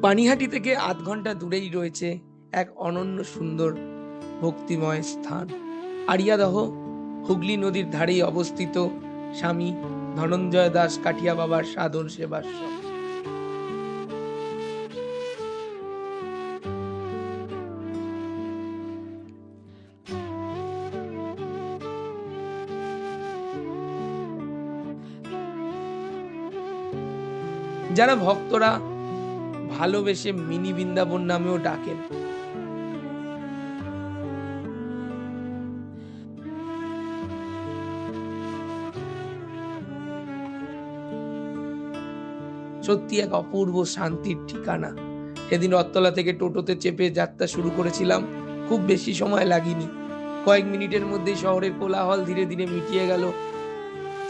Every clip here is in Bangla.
পানিহাটি থেকে আধ ঘন্টা দূরেই রয়েছে এক অনন্য সুন্দর ভক্তিময় স্থান আড়িয়াদহ। হুগলি নদীর ধারেই অবস্থিত স্বামী ধনঞ্জয় দাস কাঠিয়া বাবার সাধন সেবাশ্রম। যারা ভক্তরা ভালোবেসে মিনি বৃন্দাবন নামেও ডাকেন। সত্যি এক অপূর্ব শান্তির ঠিকানা। সেদিন রথতলা থেকে টোটোতে চেপে যাত্রা শুরু করেছিলাম। খুব বেশি সময় লাগেনি, কয়েক মিনিটের মধ্যেই শহরের কোলাহল ধীরে ধীরে মিটিয়ে গেল।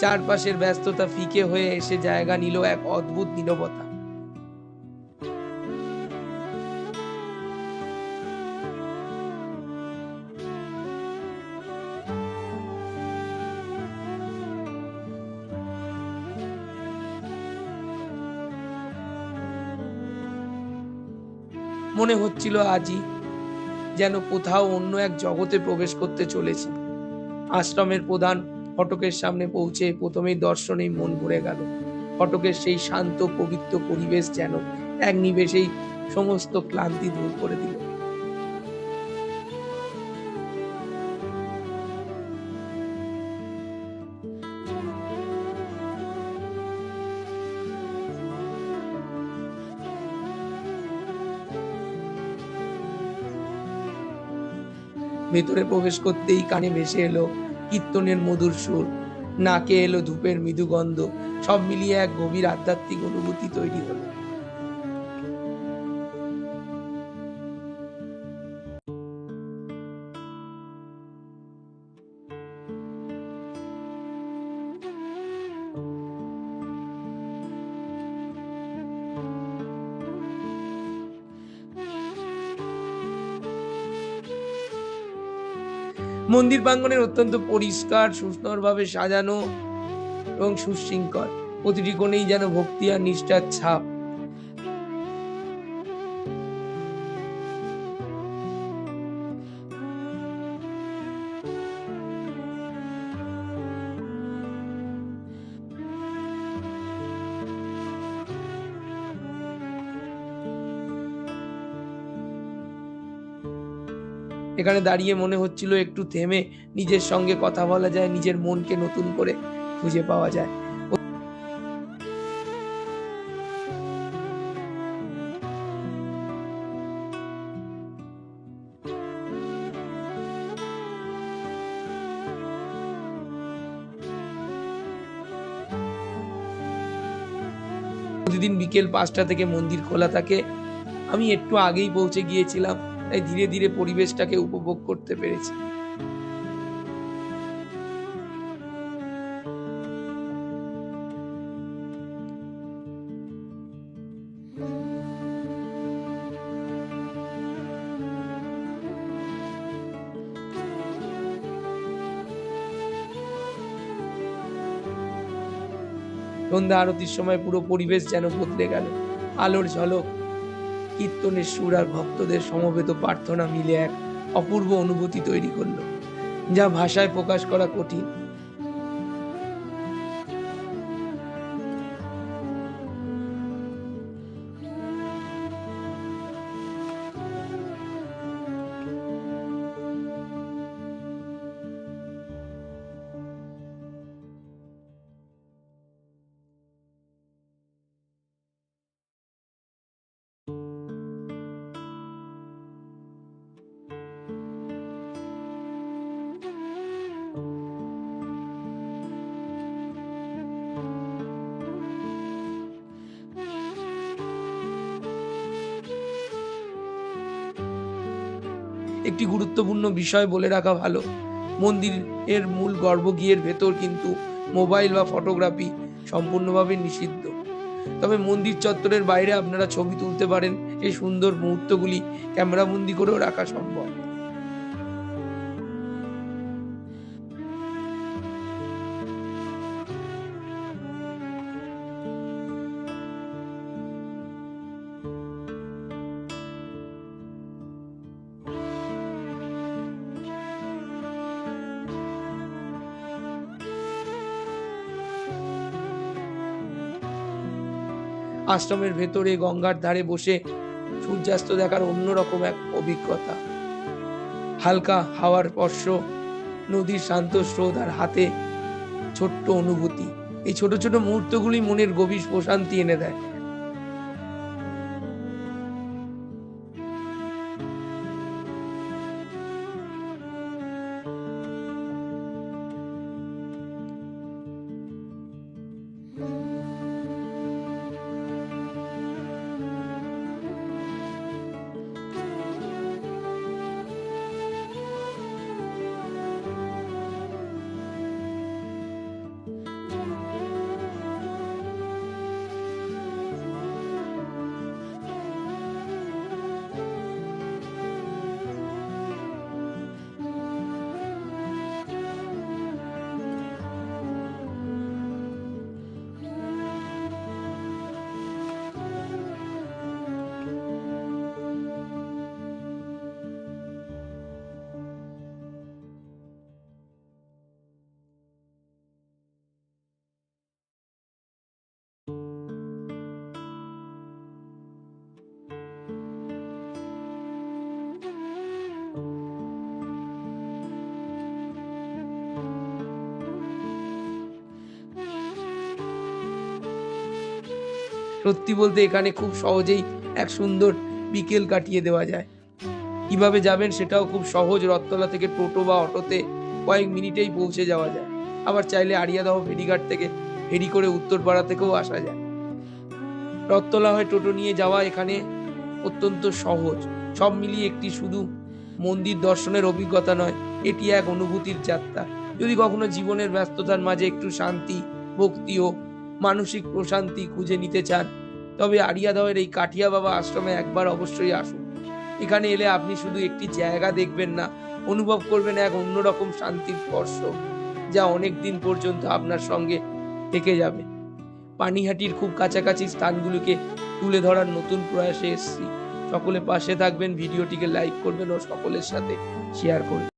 চারপাশের ব্যস্ততা ফিকে হয়ে এসে জায়গা নিল এক অদ্ভুত নীরবতা। মনে হচ্ছিল আজই যেন কোথাও অন্য এক জগতে প্রবেশ করতে চলেছি। আশ্রমের প্রধান ফটকের সামনে পৌঁছে প্রথমেই দর্শনেই মন ভরে গেল। ফটকের সেই শান্ত পবিত্র পরিবেশ যেন এক নিমেষেই সমস্ত ক্লান্তি দূর করে দিল। ভেতরে প্রবেশ করতেই কানে ভেসে এলো কীর্তনের মধুর সুর, নাকে এলো ধূপের মৃদু গন্ধ। সব মিলিয়ে এক গভীর আধ্যাত্মিক অনুভূতি তৈরি হলো। মন্দির প্রাঙ্গণের অত্যন্ত পরিষ্কার, সুন্দরভাবে সাজানো এবং সুশৃঙ্খল। প্রতিটি কোণেই যেন ভক্তি আর নিষ্ঠার ছাপ। এখানে দাঁড়িয়ে মনে হচ্ছিল একটু থেমে নিজের সঙ্গে কথা বলা যায়, নিজের মনকে নতুন করে খুঁজে পাওয়া যায়। প্রতিদিন বিকেল 5টা থেকে মন্দির খোলা থাকে। আমি একটু আগেই পৌঁছে গিয়েছিলাম, তাই ধীরে ধীরে পরিবেশটাকে উপভোগ করতে পেরেছি। সন্ধ্যা আরতির সময় পুরো পরিবেশ যেন বদলে গেল। আলোর ঝলক, কীর্তনের সুর আর ভক্তদের সমবেত প্রার্থনা মিলে এক অপূর্ব অনুভূতি তৈরি করলো, যা ভাষায় প্রকাশ করা কঠিন। একটি গুরুত্বপূর্ণ বিষয় বলে রাখা ভালো, মন্দিরের মূল গর্ভগৃহের ভেতর কিন্তু মোবাইল বা ফটোগ্রাফি সম্পূর্ণভাবে নিষিদ্ধ। তবে মন্দির চত্বরের বাইরে আপনারা ছবি তুলতে পারেন। এই সুন্দর মুহূর্তগুলি ক্যামেরাবন্দি করেও রাখা সম্ভব। আশ্রমের ভেতরে গঙ্গার ধারে বসে সূর্যাস্ত দেখার অন্যরকম এক অভিজ্ঞতা। হালকা হাওয়ার স্পর্শ, নদীর শান্ত স্রোত আর হাতে ছোট্ট অনুভূতি, এই ছোট ছোট মুহূর্তগুলি মনের গভীর প্রশান্তি এনে দেয়। সত্যি বলতে এখানে খুব সহজেই এক সুন্দর বিকেল কাটিয়ে দেওয়া যায়। কিভাবে যাবেন সেটাও খুব সহজ, রথতলা থেকে টোটো বা অটোতে কয়েক মিনিটেই পৌঁছে যাওয়া যায়। আবার চাইলে আড়িয়াদহ ফেরিঘাট থেকে ফেরি করে উত্তরপাড়া থেকেও আসা যায়। রথতলা হয়ে টোটো নিয়ে যাওয়া এখানে অত্যন্ত সহজ। সব মিলিয়ে একটি শুধু মন্দির দর্শনের অভিজ্ঞতা নয়, এটি এক অনুভূতির যাত্রা। যদি কখনো জীবনের ব্যস্ততার মাঝে একটু শান্তি, ভক্তি ও মানসিক প্রশান্তি খুঁজে নিতে চান, তবে আড়িয়াদহের এই কাঠিয়া বাবা আশ্রমে একবার অবশ্যই আসুন। এখানে এলে আপনি শুধু একটি জায়গা দেখবেন না, অনুভব করবেন এক অন্যরকম শান্তির স্পর্শ, যা অনেক দিন পর্যন্ত আপনার সঙ্গে থেকে যাবে। পানিহাটির খুব কাছাকাছি স্থানগুলোকে তুলে ধরার নতুন প্রয়াসে এসেছি। সকলে পাশে থাকবেন, ভিডিওটিকে লাইক করবেন ও সকলের সাথে শেয়ার করবেন।